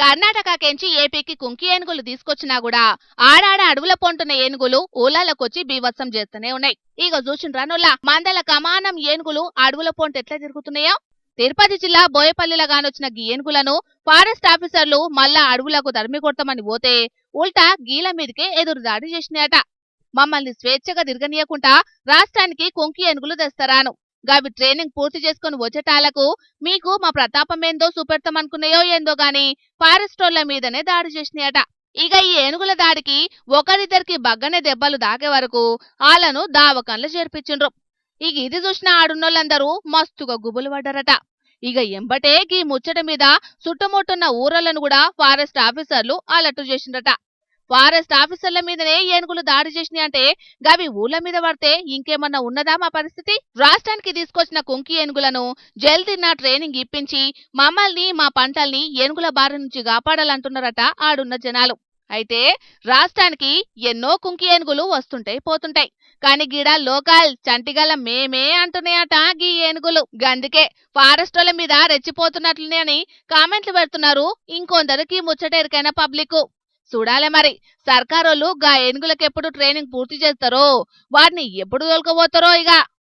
కర్ణాటకకెంచి ఏపీకి కుంకి ఏనుగులు తీసుకొచ్చినా కూడా ఆడాడ అడవుల పొంటున్న ఏనుగులు ఊళ్ళకొచ్చి బీభత్సం చేస్తూనే ఉన్నాయి. ఇక చూసిండ్రా నొల్లా మందల కమానం ఏనుగులు అడవుల పొంట ఎట్లా తిరుగుతున్నాయో. తిరుపతి జిల్లా బోయపల్లిలో గానొచ్చిన గీ ఏనుగులను ఫారెస్ట్ ఆఫీసర్లు మళ్ళా అడవులకు తరిమి కొడతామని పోతే ఉల్టా గీల మీదకే ఎదురు దాడి చేసినాయట. మమ్మల్ని స్వేచ్ఛగా తిరగనీయకుండా రాష్ట్రానికి కుంకి ఏనుగులు తెస్తారాను, గావి ట్రైనింగ్ పూర్తి చేసుకుని వచ్చేటాలకు మీకు మా ప్రతాపం ఏందో చూపెడతామనుకున్నాయో ఏందో గాని ఫారెస్టోళ్ల మీదనే దాడి చేసినాయట. ఇక ఈ ఏనుగుల దాడికి ఒకరిద్దరికి బగ్గనే దెబ్బలు దాకే వరకు వాళ్ళను దావకంలో చేర్పించిండ్రు. ఇక ఇది చూసిన ఆడున్నోళ్ళందరూ మస్తుగా గుబులు పడ్డారట. ఇక ఎంబటే గీ ముచ్చట మీద చుట్టుముట్టున్న ఊరలను కూడా ఫారెస్ట్ ఆఫీసర్లు అలర్ట్ చేసిండ్రట. ఫారెస్ట్ ఆఫీసర్ల మీదనే ఏనుగులు దాడి చేసినాయి అంటే గవి ఊళ్ళ మీద పడితే ఇంకేమన్నా ఉన్నదా మా పరిస్థితి? రాష్ట్రానికి తీసుకొచ్చిన కుంకి ఏనుగులను జల్దిన్న ట్రైనింగ్ ఇప్పించి మమ్మల్ని మా పంటల్ని ఏనుగుల బారి నుంచి కాపాడాలంటున్నారట ఆడున్న జనాలు. అయితే రాష్ట్రానికి ఎన్నో కుంకి ఏనుగులు వస్తుంటాయి పోతుంటాయి, కానీ గీడ లోకల్ చంటిగల మేమే అంటున్నాయట గీ ఏనుగులు. గందుకే ఫారెస్టోళ్ల మీద రెచ్చిపోతున్నట్లునే అని కామెంట్లు పెడుతున్నారు ఇంకొందరికి ముచ్చటెరికైన పబ్లిక్. చూడాలే మరి సర్కారోళ్ళు గా ఏనుగులకు ఎప్పుడు ట్రైనింగ్ పూర్తి చేస్తారో, వాటిని ఎప్పుడు తోలుకోబోతారో ఇక.